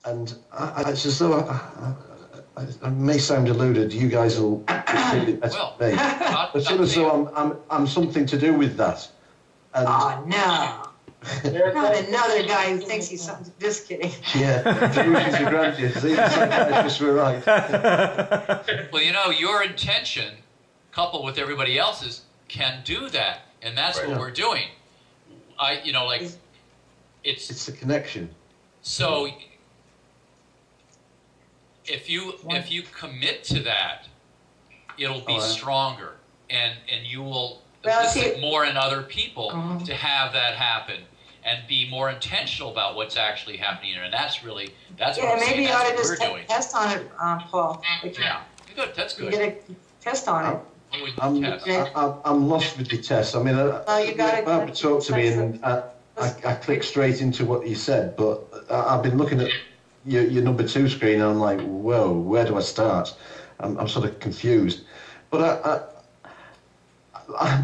And it's as though I may sound deluded. You guys will feel it better than me. But sort of as though I'm something to do with that. And oh, no. Not another guy who thinks he's something. Just kidding. Yeah, delusions are granted. See, the psychiatrists were right. Well, you know, your intention, coupled with everybody else's, can do that. And that's what we're doing. You know, like, it's the connection. So if you commit to that, it'll be stronger, and you will elicit more in other people to have that happen and be more intentional about what's actually happening here. And that's what I'm maybe saying. you ought to That's just what we're doing. test on it, Paul. Yeah, good. That's good. You get a test on it. I'm lost with the test. I mean, Barbara talked to me and I clicked straight into what you said, but I've been looking at your number 2 screen and I'm like, whoa, where do I start? I'm sort of confused. But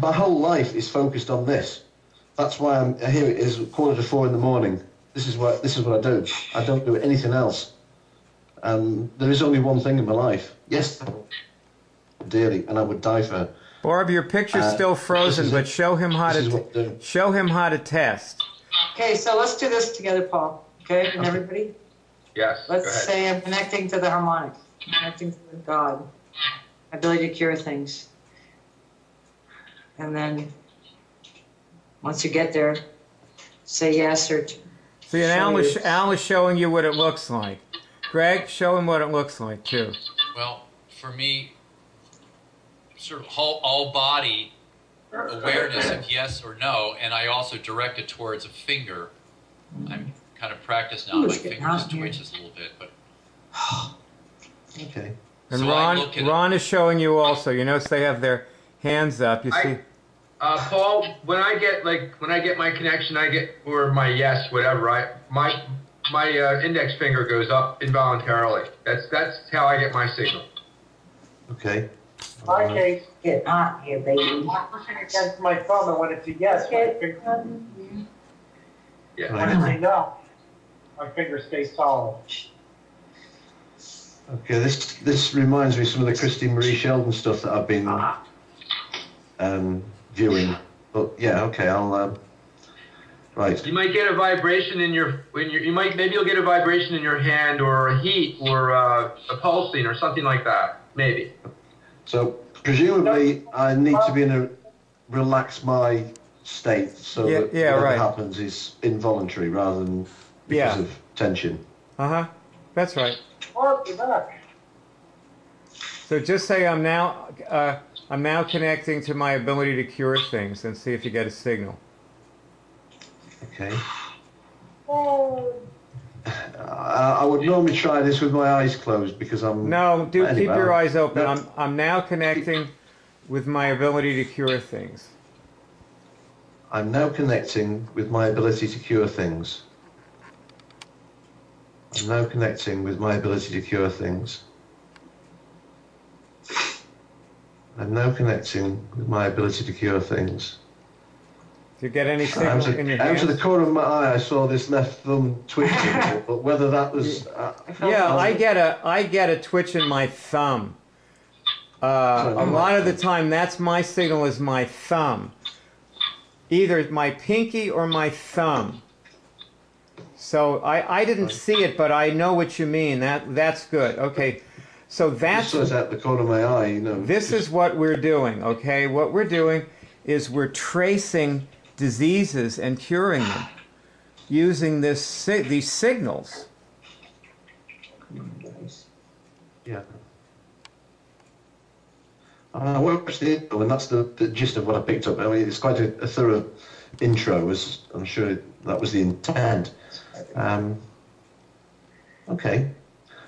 my whole life is focused on this. That's why I'm here. It is 3:45 in the morning. This is what I do. I don't do anything else. There is only one thing in my life. Yes, dearly, and I would die for her. Barb, your picture's still frozen, but show him how to test. Okay, so let's do this together, Paul. Okay, and everybody? Yes. Let's say I'm connecting to the harmonic, connecting to God, ability to cure things. And then once you get there, say yes or See, and Al is showing you what it looks like. Greg, show him what it looks like, too. Well, for me, sort of all body awareness of yes or no, and I also direct it towards a finger. I'm kind of practiced now. My fingers twitches a little bit, but okay. And so Ron is showing you also. You notice they have their hands up. You see. Paul, when I get my connection, or my yes, whatever. My index finger goes up involuntarily. That's how I get my signal. Okay. My case, get hot here, baby. I'm pushing against my thumb, and when it's a yes, my finger. Yeah. When it's a no, my finger stays solid. Okay, this reminds me of some of the Christine Marie Sheldon stuff that I've been viewing. But yeah, okay, I'll right. You might get a vibration in maybe you'll get a vibration in your hand, or a heat, or a pulsing, or something like that. Maybe. So presumably I need to relax my state so that whatever happens is involuntary rather than because of tension. That's right. Oh, you're back. So just say I'm now connecting to my ability to cure things, and see if you get a signal. Okay. I would normally try this with my eyes closed because I'm... No, keep your eyes open. No. I'm now connecting with my ability to cure things. I'm now connecting with my ability to cure things. I'm now connecting with my ability to cure things. I'm now connecting with my ability to cure things. Do you get any signal in your hands? Out of the corner of my eye, I saw this left thumb twitching, but whether that was... I get a twitch in my thumb. A lot of the time, that's my signal is my thumb. Either my pinky or my thumb. So I didn't see it, but I know what you mean. That's good. Okay. So that's... Just out the corner of my eye, you know. This is what we're doing, okay? What we're doing is we're tracing diseases and curing them using these signals. Yeah. I watched the intro, and that's the gist of what I picked up. I mean, it's quite a thorough intro, as I'm sure that was the intent. Okay.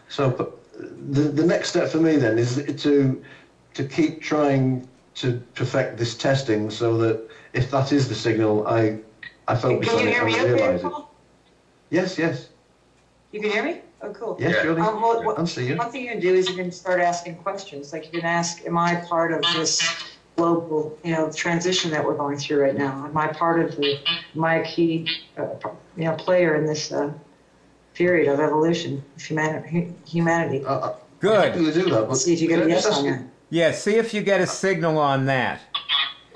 So the next step for me then is to keep trying to perfect this testing so that if that is the signal, I focus on it and realise it. Yes, yes. You can hear me? Oh, cool. Yes, surely. I'll see you. One thing you can do is you can start asking questions. Like you can ask, am I part of this global, transition that we're going through right now? Am I part of am I a key, player in this period of evolution of humanity. Good. Do that, but See if you get a yes on that. Yeah, see if you get a signal on that.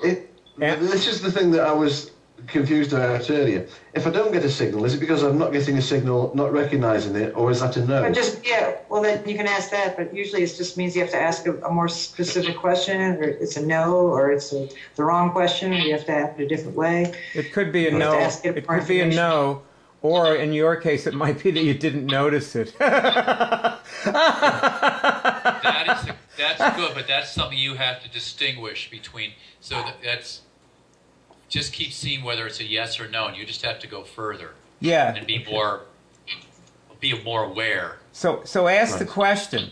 This is the thing that I was confused about earlier. If I don't get a signal, is it because I'm not getting a signal, not recognizing it, or is that a no? Well, then you can ask that, but usually it just means you have to ask a more specific question, or it's a no, or it's the wrong question, or you have to ask it a different way. It could be a no. It could be a no, or in your case, it might be that you didn't notice it. That's good, but that's something you have to distinguish between. So that's just keep seeing whether it's a yes or no, and you just have to go further. Yeah. And be more aware. So ask the question.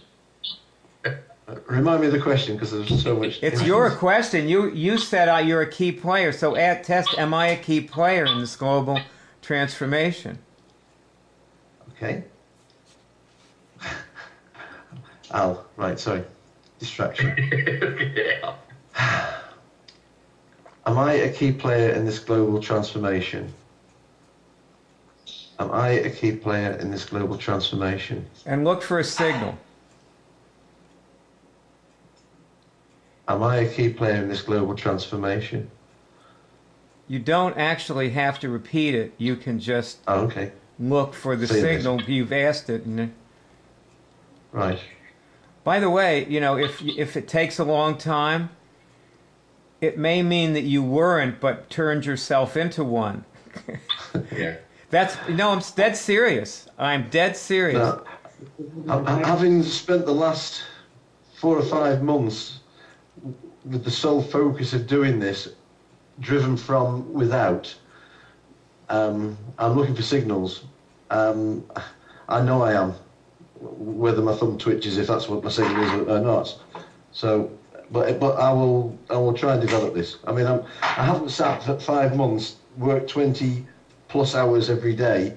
Remind me of the question, because there's so much. It's your question. You said you're a key player. So test, am I a key player in this global transformation? Okay. Al, right, sorry. Distraction. Yeah. Am I a key player in this global transformation? Am I a key player in this global transformation? And look for a signal. Am I a key player in this global transformation? You don't actually have to repeat it. You can just okay. Look for the signal. You've asked it. Right. By the way, if it takes a long time, it may mean that you weren't, but turned yourself into one. Yeah. I'm dead serious. I'm dead serious. Now, having spent the last 4 or 5 months with the sole focus of doing this, driven from without, I'm looking for signals. I know I am, whether my thumb twitches, if that's what my signal is or not. So, but I will try and develop this. I mean, I haven't sat for 5 months, worked 20 plus hours every day,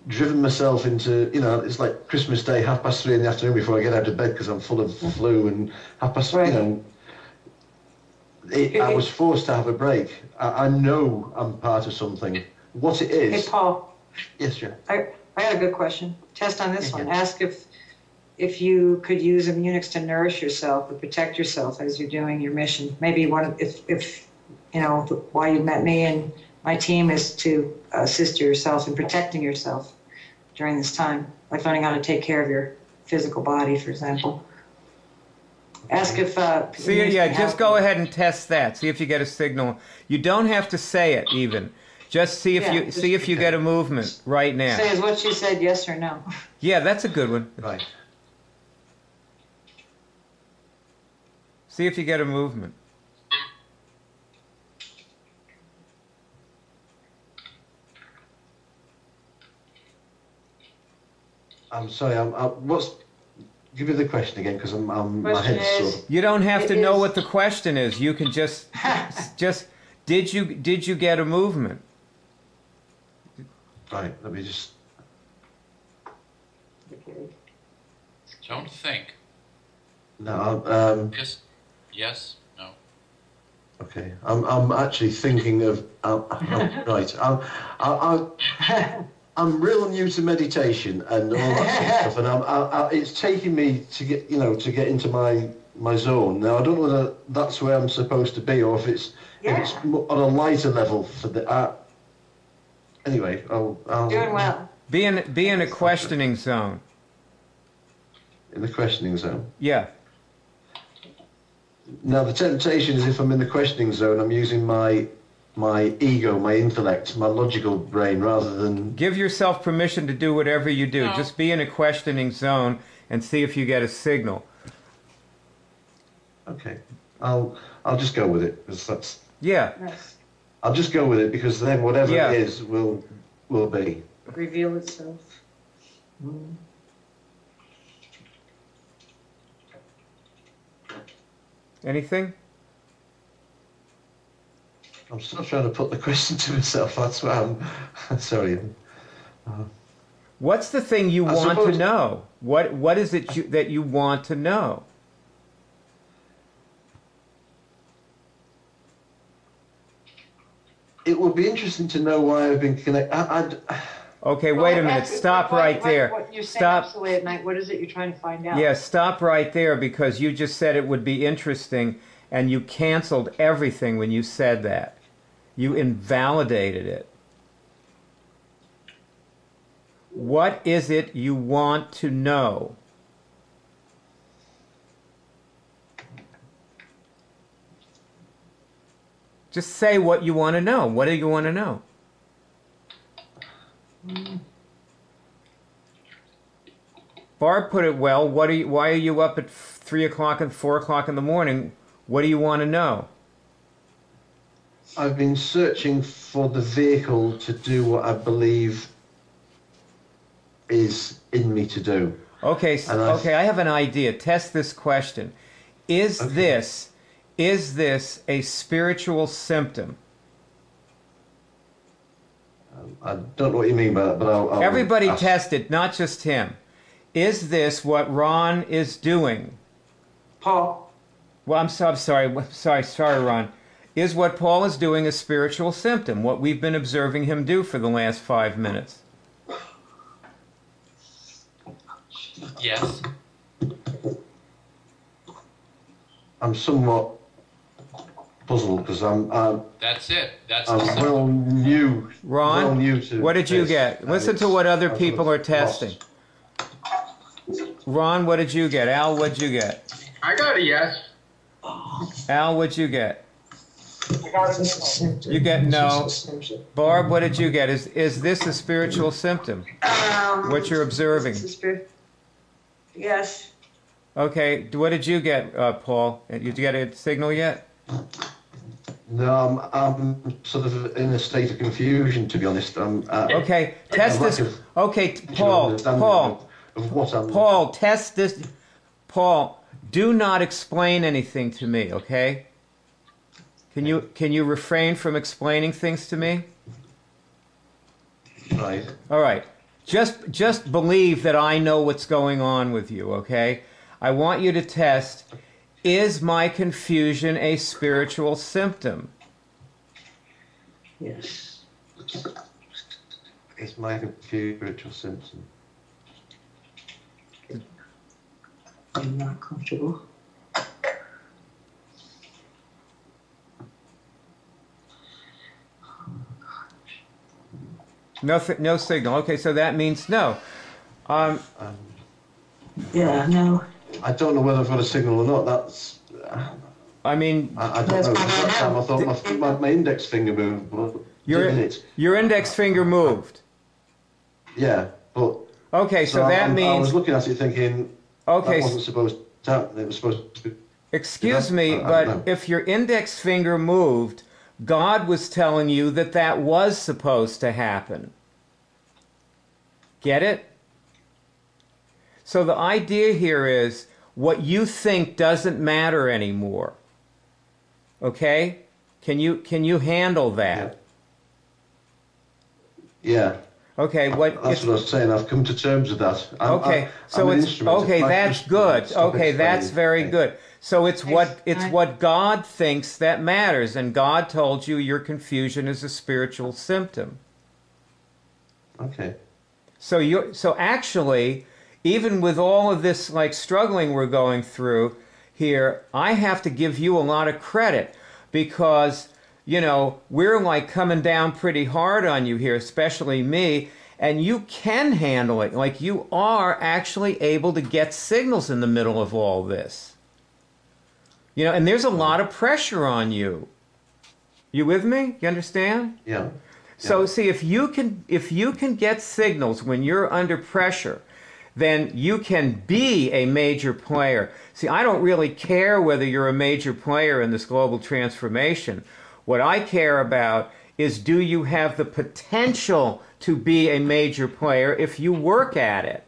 driven myself into, it's like Christmas Day, 3:30 in the afternoon before I get out of bed because I'm full of flu, and 3:30, I was forced to have a break. I know I'm part of something. What it is. Hey, Paul. Yes, Jen. I got a good question. Test on this one. Ask if you could use Immunics to nourish yourself or protect yourself as you're doing your mission. Maybe if why you met me and my team is to assist yourself in protecting yourself during this time, like learning how to take care of your physical body, for example. Ask if just go ahead and test that. See if you get a signal. You don't have to say it even. Just see if you get a movement right now. Say, is what she said yes or no? Yeah, that's a good one. Right. See if you get a movement. I'm sorry. Give me the question again, because my head's sort of. You don't have to know what the question is. You can just did you get a movement? Right. Let me just. Don't think. No. Just yes. No. Okay. I'm actually thinking of. Right. I'm real new to meditation and all that sort of stuff, and it's taking me to get into my zone. Now I don't know whether that's where I'm supposed to be, or if it's on a lighter level for the. Anyway, I'll doing well. Be in a questioning zone. In the questioning zone. Yeah. Now the temptation is, if I'm in the questioning zone, I'm using my ego, my intellect, my logical brain, rather than... Give yourself permission to do whatever you do. No. Just be in a questioning zone and see if you get a signal. Okay. I'll just go with it, because that's... Yeah. Nice. I'll just go with it, because then whatever it is will be. Reveal itself. Anything? I'm still trying to put the question to myself. That's why I'm sorry. What's the thing you want to know? What is it that you want to know? It would be interesting to know why I've been connected. Okay, wait a minute. Stop right there. What you're saying Stop. absolutely at night, what is it you're trying to find out? Yeah, stop right there because you just said it would be interesting and you canceled everything when you said that. You invalidated it. What is it you want to know? Just say what you want to know. What do you want to know? Barb put it well. Why are you up at 3 o'clock and 4 o'clock in the morning? What do you want to know? I've been searching for the vehicle to do what I believe is in me to do. Okay, okay, I have an idea. Test this question. Is this a spiritual symptom? I don't know what you mean by that, but I'll Everybody ask. test it, not just him. Is this what Ron is doing? Paul. Well, I'm sorry, Ron. Is what Paul is doing a spiritual symptom, what we've been observing him do for the last 5 minutes? Yes. I'm somewhat puzzled because That's it. That's I'm the symptom. well new. Ron, well new to what did you this, get? and Listen to what other I'm people sort are of testing. lost. Ron, what did you get? Al, what did you get? I got a yes. Al, what'd you get? I got it. You get no. Barb, what did you get? Is this a spiritual symptom? What you're observing? Yes. Okay, what did you get, Paul? Did you get a signal yet? No, I'm sort of in a state of confusion, to be honest. Okay, test lack this. of Okay, understanding Paul, of what I'm. Paul, test this. Paul, do not explain anything to me, okay? Can you refrain from explaining things to me? Right. All right. Just believe that I know what's going on with you, okay? I want you to test, is my confusion a spiritual symptom? Yes. It's my spiritual symptom. I'm not comfortable. No signal. Okay, so that means no. Yeah, no. I don't know whether I've got a signal or not. That's. I mean, I don't know. That time I thought my index finger moved, but didn't it? your index finger moved. Yeah, but. Okay, so that I means. was looking at it thinking. Okay. That wasn't supposed to happen. It was supposed to. Excuse You know, me, I don't but know. if your index finger moved, God was telling you that that was supposed to happen. Get it? So the idea here is what you think doesn't matter anymore. Okay? Can you handle that? Yeah. Okay, That's what I was saying. I've come to terms with that. Okay, so I'm an it's instrument. okay. It's my That's instrument. good. Stop Okay, that's explaining. very Okay. good. So it's what God thinks that matters, and God told you your confusion is a spiritual symptom. Okay. So actually, even with all of this like struggling we're going through here, I have to give you a lot of credit because we're like coming down pretty hard on you here, especially me. And you can handle it. Like you are actually able to get signals in the middle of all this. And there's a lot of pressure on you. You with me? You understand? Yeah. So see, if you can get signals when you're under pressure, then you can be a major player. See, I don't really care whether you're a major player in this global transformation. What I care about is, do you have the potential to be a major player if you work at it?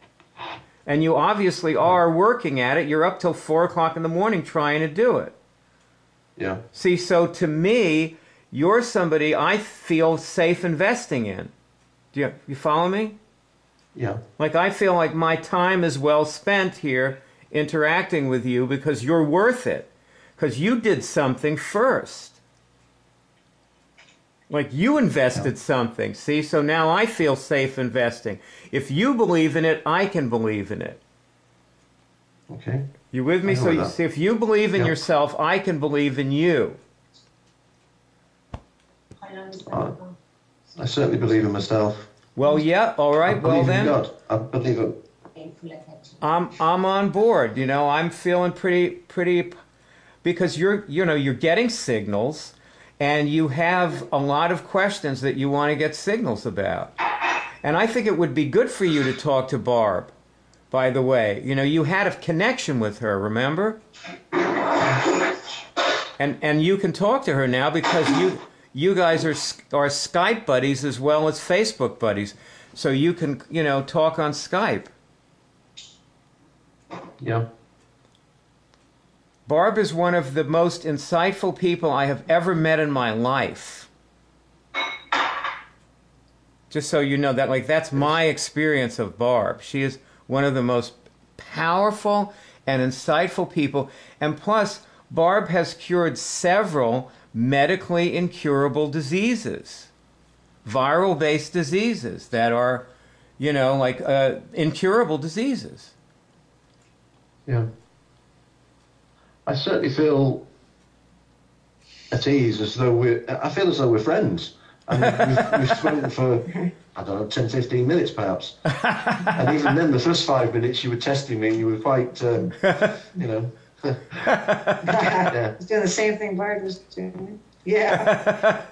And you obviously are working at it. You're up till 4 o'clock in the morning trying to do it. Yeah. See, so to me, you're somebody I feel safe investing in. Do you follow me? Yeah. Like I feel like my time is well spent here interacting with you because you're worth it. Because you did something first. Like you invested something, see? So now I feel safe investing. If you believe in it, I can believe in it. Okay. You with me? So you see, if you believe in yourself, I can believe in you. I certainly believe in myself. Well, yeah, all right. Well then, God. I believe it. I'm on board. You know, I'm feeling pretty, because you're getting signals, and you have a lot of questions that you want to get signals about. And I think it would be good for you to talk to Barb. By the way, you know, you had a connection with her, remember? And you can talk to her now because you guys are Skype buddies as well as Facebook buddies. So you can, you know, talk on Skype. Yeah. Barb is one of the most insightful people I have ever met in my life. Just so you know that, like, that's my experience of Barb. She is one of the most powerful and insightful people. And plus, Barb has cured several medically incurable diseases, viral-based diseases that are, you know, like incurable diseases. Yeah. I certainly feel at ease, I feel as though we're friends. And we've spoken for, I don't know, 10, 15 minutes perhaps. And even then, the first 5 minutes you were testing me, you were quite, you know. Yeah. He's doing the same thing Bart was doing. Yeah.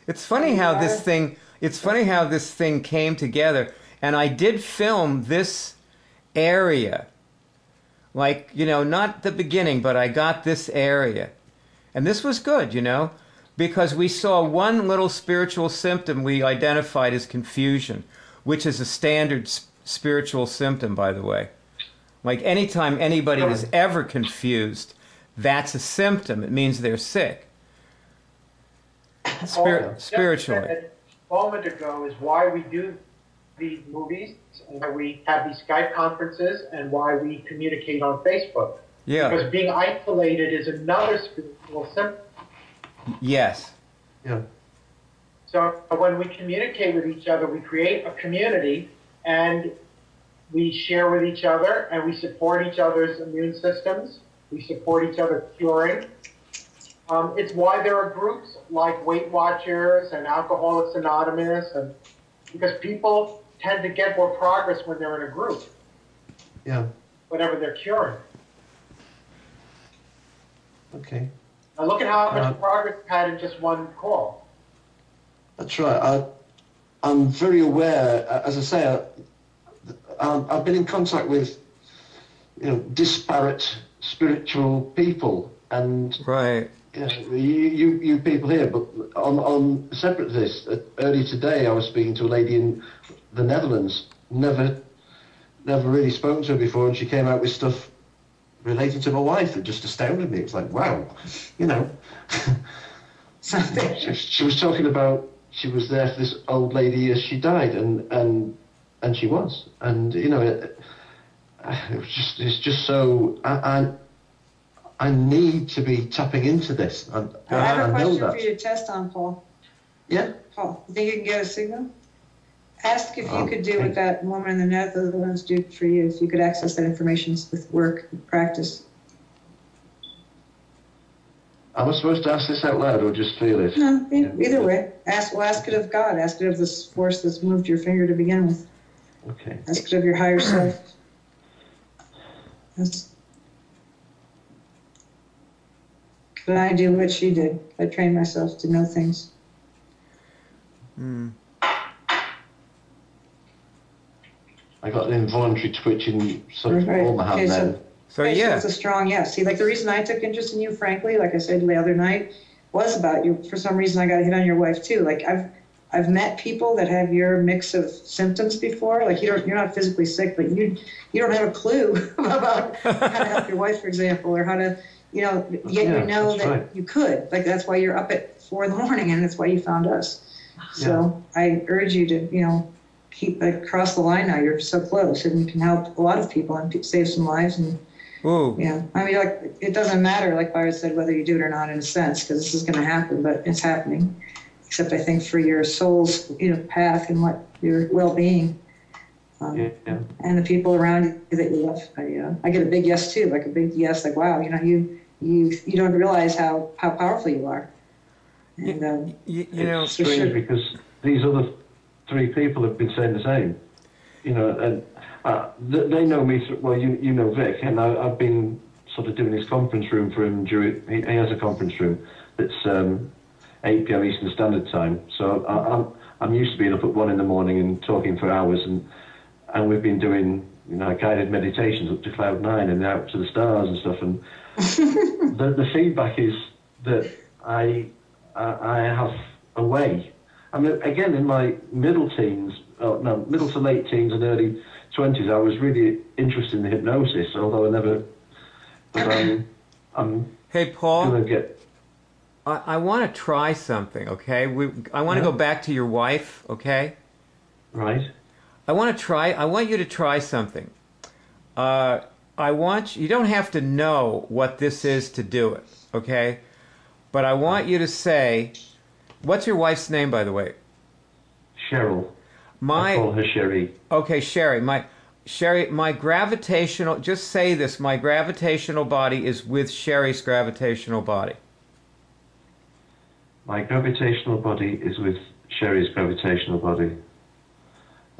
It's funny how this thing came together. And I did film this area. Like, you know, not the beginning, but I got this area. And this was good, you know, because we saw one little spiritual symptom we identified as confusion, which is a standard spiritual symptom, by the way. Like anytime anybody is ever confused, that's a symptom. It means they're sick. Spiritually. A moment ago is why we do these movies and why we have these Skype conferences and why we communicate on Facebook. Yeah. Because being isolated is another spiritual symptom. Yes. Yeah. So when we communicate with each other, we create a community and we share with each other and we support each other's immune systems. We support each other curing. It's why there are groups like Weight Watchers and Alcoholics Anonymous, and because people tend to get more progress when they're in a group. Yeah. Whatever they're curing. Okay. Now look at how much progress we've had in just one call. That's right. I'm very aware, as I say, I've been in contact with, you know, disparate spiritual people, and right. You people here, but on separate to this, earlier today I was speaking to a lady in the Netherlands, never really spoken to her before, and she came out with stuff relating to my wife that just astounded me. It's like, wow, you know. She was talking about, she was there for this old lady as she died, and she was, and you know, it's just so I need to be tapping into this. I have a question that. for you to test on, Paul. Yeah. Paul, you think you can get a signal? Ask if you could do what that woman in the Netherlands did for you, if you could access that information with work and practice. Am I supposed to ask this out loud or just feel it? No, either way. Ask it of God. Ask it of this force that's moved your finger to begin with. Okay. Ask it of your higher self. But I do what she did. I trained myself to know things. I got an involuntary twitch in sort of all my hand then. So yeah. It's a strong yes. See, like the reason I took interest in you, frankly, like I said the other night, was about you. For some reason, I got a hit on your wife too. Like I've met people that have your mix of symptoms before. Like you're not physically sick, but you don't have a clue about how to help your wife, for example, or how to, you know, yet you know that right. You could. Like that's why you're up at 4 a.m, and that's why you found us. So I urge you to, you know, keep across the line now. You're so close, and you can help a lot of people and save some lives. And Ooh. Yeah, I mean, like, it doesn't matter, like Byron said, whether you do it or not in a sense, because this is going to happen, but it's happening. Except I think for your soul's, path and what your well-being, and the people around you that you love. I get a big yes too, like a big yes, like wow, you don't realize how powerful you are. And it's strange because these other 3 people have been saying the same, and they know me. Well, you know Vic, and I've been sort of doing his conference room for him. He has a conference room that's 8 p.m. Eastern Standard Time. So I'm used to being up at 1 in the morning and talking for hours, and we've been doing guided meditations up to cloud 9 and out to the stars and stuff. And the feedback is that I have a way. I mean, again, in my middle to late teens and early 20s, I was really interested in the hypnosis, although I never. But Hey, Paul. Gonna get. I want to try something, okay? I want to go back to your wife, okay? Right. I want you to try something. You don't have to know what this is to do it, okay? But I want you to say, what's your wife's name, by the way? Cheryl. I call her Sherry. Okay, Sherry. My gravitational, just say this, my gravitational body is with Sherry's gravitational body. My gravitational body is with Sherry's gravitational body.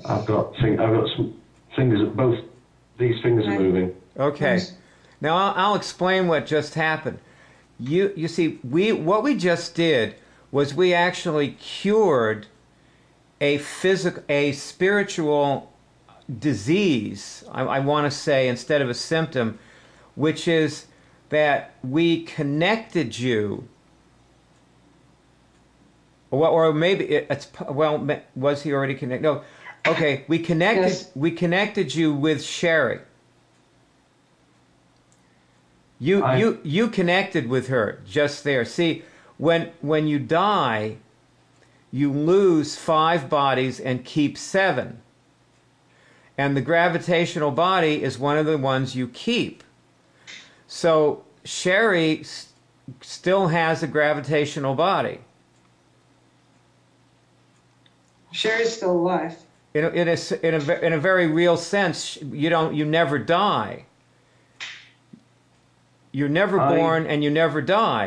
I've got some fingers. Both these fingers are moving. Okay. Now I'll explain what just happened. You see, what we just did was we actually cured a spiritual disease. I want to say, instead of a symptom, which is that we connected you. Or maybe was he already connected? No. Okay, we connected. Yes. We connected you with Sherry. You connected with her just there. See, when you die, you lose 5 bodies and keep 7. And the gravitational body is one of the ones you keep. So Sherry still has a gravitational body. Sherry's still alive. In a very real sense, you never die. You're never born and you never die.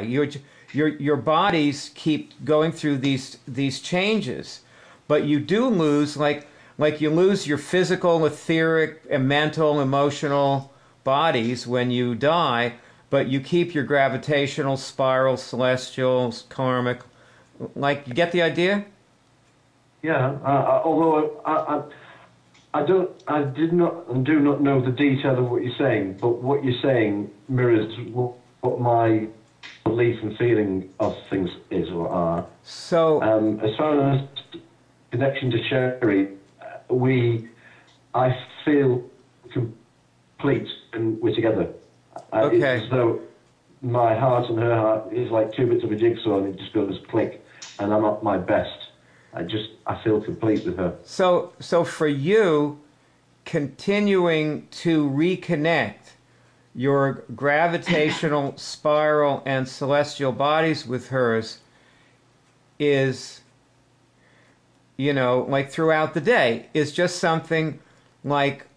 Your bodies keep going through these changes, but you do lose, like you lose your physical, etheric, and mental, emotional bodies when you die, but you keep your gravitational, spiral, celestial, karmic. Like, you get the idea? Yeah, although I do not know the detail of what you're saying, but what you're saying mirrors what my belief and feeling of things is or are. So, as far as connection to Sherry, I feel complete and we're together. Okay. It's as though my heart and her heart is like 2 bits of a jigsaw, and it just goes click, and I'm at my best. I feel complete with her. So for you, continuing to reconnect your gravitational, spiral, and celestial bodies with hers is, like throughout the day, is just something like,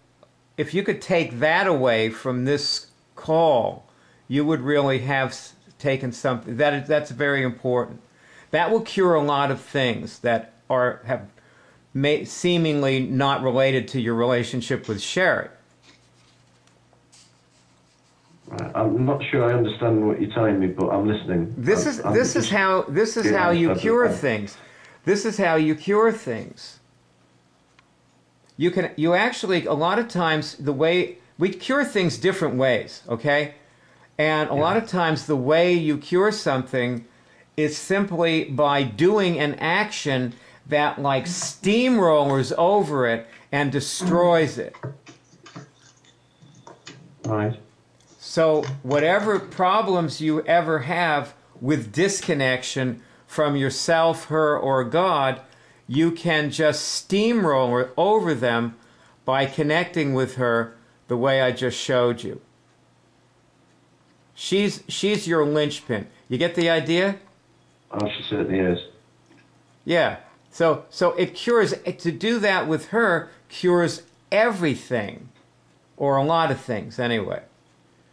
if you could take that away from this call, you would really have taken something. That's very important. That will cure a lot of things that have seemingly not related to your relationship with Sherry. I'm not sure I understand what you're telling me, but I'm listening. This is how you cure things. This is how you cure things. You actually, a lot of times, the way we cure things different ways, okay? And a lot of times the way you cure something is simply by doing an action that like steamrollers over it and destroys it. Right. So whatever problems you ever have with disconnection from yourself, her, or God, you can just steamroller over them by connecting with her the way I just showed you. She's your linchpin. You get the idea? Oh, she certainly is. Yeah. So it cures, to do that with her cures everything, or a lot of things anyway.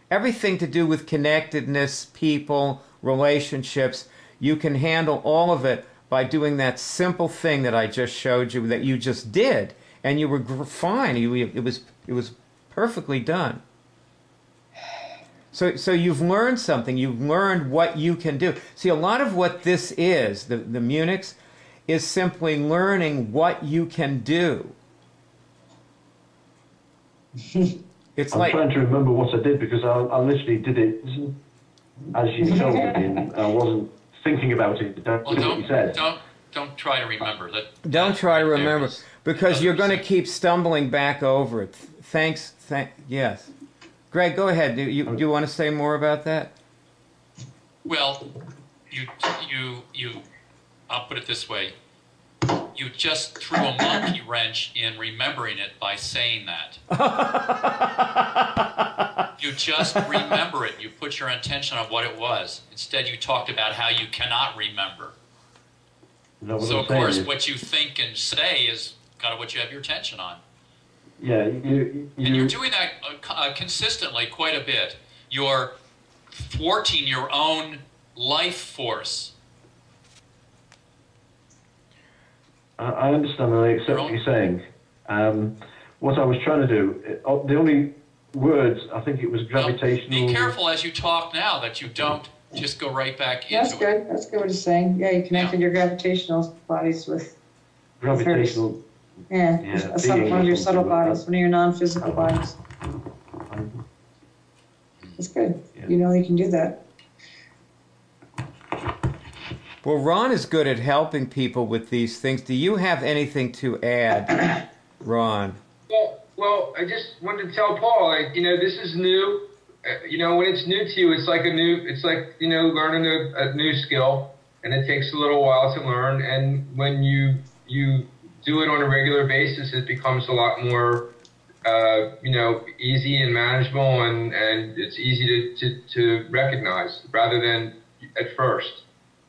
Everything to do with connectedness, people, relationships, you can handle all of it by doing that simple thing that I just showed you, that you just did, and you were fine. It was perfectly done. So you've learned something. You've learned what you can do. See, a lot of what this is, the Immunics, is simply learning what you can do. It's I'm trying to remember what I did, because I literally did it as you told me, and I wasn't thinking about it. That's what you said. Don't try to remember that. Don't try to remember, because you're going to keep stumbling back over it. Yes. Greg, go ahead. Do you want to say more about that? Well, I'll put it this way. You just threw a monkey wrench in remembering it by saying that. You just remember it. You put your intention on what it was. Instead, you talked about how you cannot remember. So, of course, what you think and say is kind of what you have your attention on. Yeah, and you're doing that consistently quite a bit. You're thwarting your own life force. I understand, and I accept what you're saying. What I was trying to do, the only words, I think it was gravitational... Well, be careful as you talk now that you don't just go right back into it. That's good. That's good what he's saying. Yeah, you connected your gravitational bodies with... Gravitational... Yeah, one of your subtle bodies, one of your non-physical bodies. That's good. Yeah. You know you can do that. Well, Ron is good at helping people with these things. Do you have anything to add, Ron? Well, I just wanted to tell Paul, like, this is new. When it's new to you, it's like learning a new skill, and it takes a little while to learn. And when you do it on a regular basis, it becomes a lot more, easy and manageable, and it's easy to recognize rather than at first.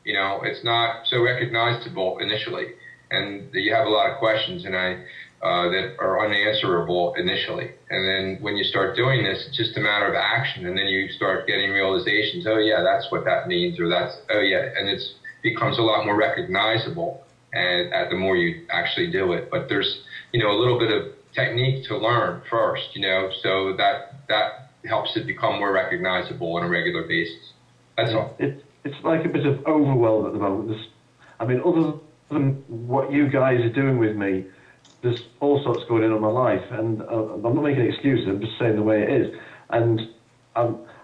It's not so recognizable initially, and you have a lot of questions that are unanswerable initially. And then when you start doing this, it's just a matter of action, and then you start getting realizations. Oh yeah, that's what that means, or and it becomes a lot more recognizable. And the more you actually do it, but there's a little bit of technique to learn first, so that helps it become more recognizable on a regular basis. That's all. It's like a bit of overwhelm at the moment. Other than what you guys are doing with me, there's all sorts going on in my life, and I'm not making excuses. I'm just saying the way it is. And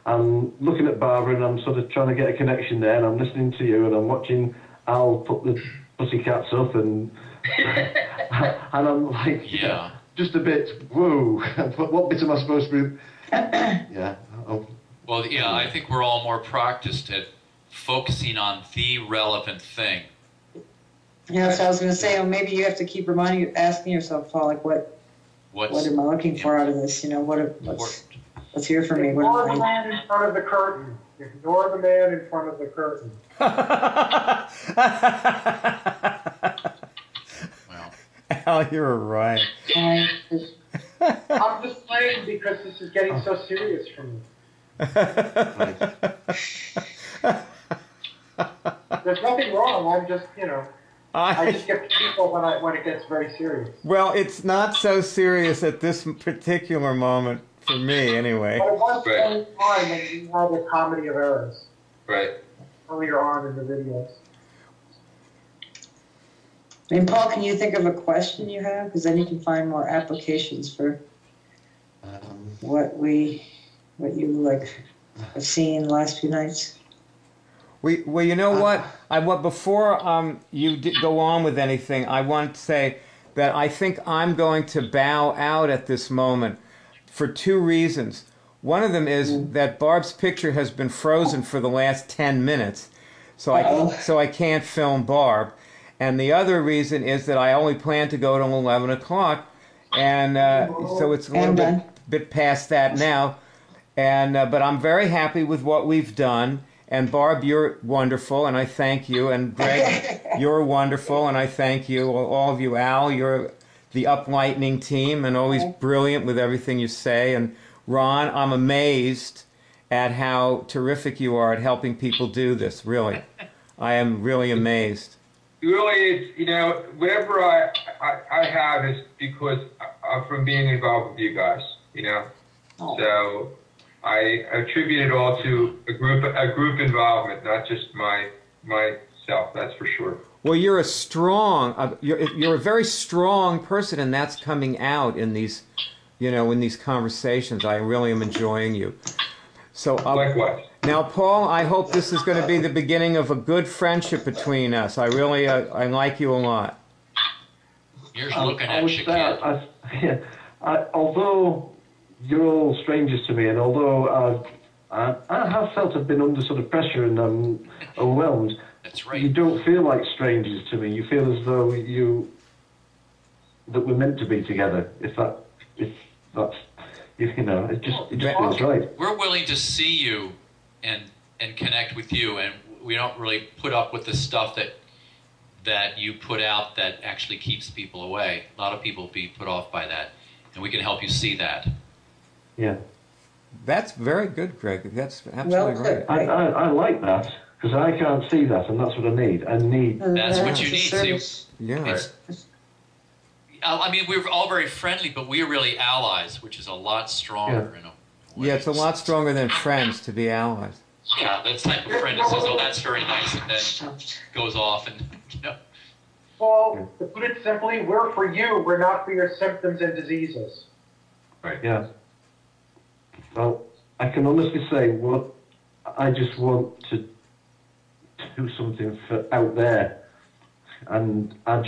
I'm looking at Barbara, and I'm sort of trying to get a connection there, and I'm listening to you, and I'm watching Al put the pussycats up, and I'm like, just a bit, whoa, what bit am I supposed to be? Yeah. Well, yeah, I think we're all more practiced at focusing on the relevant thing. Yeah, that's what I was going to say. Well, maybe you have to keep asking yourself, Paul, like, what am I looking for out of this? What's here for me? Ignore the man in front of the curtain. Ignore the man in front of the curtain. Well, Al, you're right. I'm just playing because this is getting so serious for me. There's nothing wrong. I'm just, I just get people when it gets very serious. Well, it's not so serious at this particular moment for me, anyway. But it was very fun when you had the comedy of errors. Right. Earlier on in the videos. And Paul, can you think of a question you have? Because then you can find more applications for what you have seen the last few nights. Well, you know what? Before you go on with anything, I want to say that I think I'm going to bow out at this moment for two reasons. One of them is that Barb's picture has been frozen for the last 10 minutes, so I can't film Barb. And the other reason is that I only plan to go till 11 o'clock, and so it's a little bit past that now. And but I'm very happy with what we've done. And Barb, you're wonderful, and I thank you. And Greg, you're wonderful, and I thank you. All of you. Al, you're the Uplightening team, and always brilliant with everything you say. And Ron, I'm amazed at how terrific you are at helping people do this. Really, I am really amazed. Really, it's, you know, whatever I have is because from being involved with you guys, you know. So I attribute it all to a group involvement, not just myself. That's for sure. Well, you're a strong, you're a very strong person, and that's coming out in these, you know, in these conversations. I really am enjoying you. So likewise. Now, Paul, I hope this is going to be the beginning of a good friendship between us. I really, I like you a lot. Here's looking at you, kid. Although you're all strangers to me, and although I have felt I've been under sort of pressure and I'm overwhelmed, that's right. You don't feel like strangers to me. You feel as though that we're meant to be together. If that's you know, it just feels right. We're willing to see you and connect with you, and we don't really put up with the stuff that you put out that actually keeps people away. A lot of people be put off by that, and we can help you see that. Yeah. That's very good, Greg. That's absolutely right. I like that, because I can't see that, and that's what I need. That's what you need. See, yeah. I mean, we're all very friendly, but we're really allies, which is a lot stronger. Yeah. Yeah, it's a lot stronger than friends to be allies. Yeah, that type of friend that says, "Oh, that's very nice," and then goes off and, you know. Well, to put it simply, we're for you. We're not for your symptoms and diseases. Right. Yeah. Well, I can honestly say I just want to do something out there, and I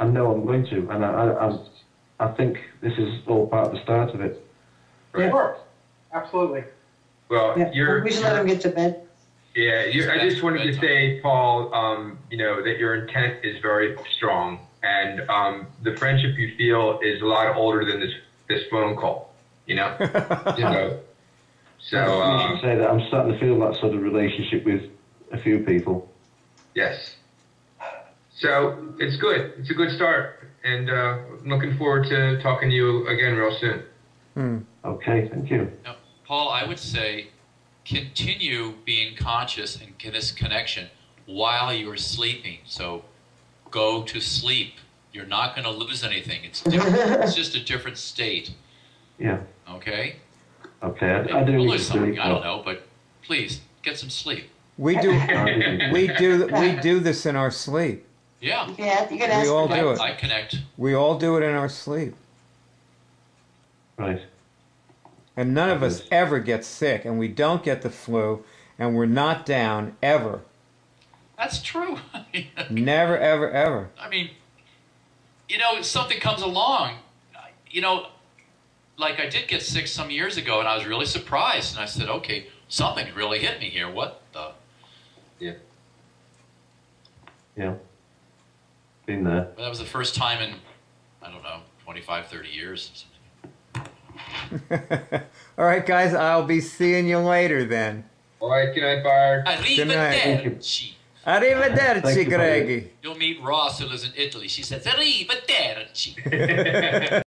know I'm going to, and I think this is all part of the start of it. Right. Sure. Absolutely. Well, we should let them get to bed. Yeah, I just wanted to say, Paul, you know, that your intent is very strong, and the friendship you feel is a lot older than this phone call. You know. You know. So you should say that I'm starting to feel that sort of relationship with a few people. Yes. So it's good. It's a good start, and I'm looking forward to talking to you again real soon. Okay, thank you. Now, Paul, I would say continue being conscious in this connection while you're sleeping. So go to sleep. You're not going to lose anything. It's different. It's just a different state. Yeah. Okay? Okay, I do need to sleep. I don't know, but please get some sleep. We do this in our sleep. Yeah. Yeah, you can ask. We all do it. I connect. We all do it in our sleep. Right. And none of us ever get sick, and we don't get the flu, and we're not down ever. That's true. Never, ever, ever. I mean, you know, something comes along. You know, like I did get sick some years ago, and I was really surprised. And I said, okay, something really hit me here. What the? Yeah. Yeah. Been there. That was the first time in, I don't know, 25, 30 years. All right, guys, I'll be seeing you later then. All right, good night, Bard. Arrivederci. Arrivederci, Greggy. You'll meet Ross, who lives in Italy. She says, arrivederci.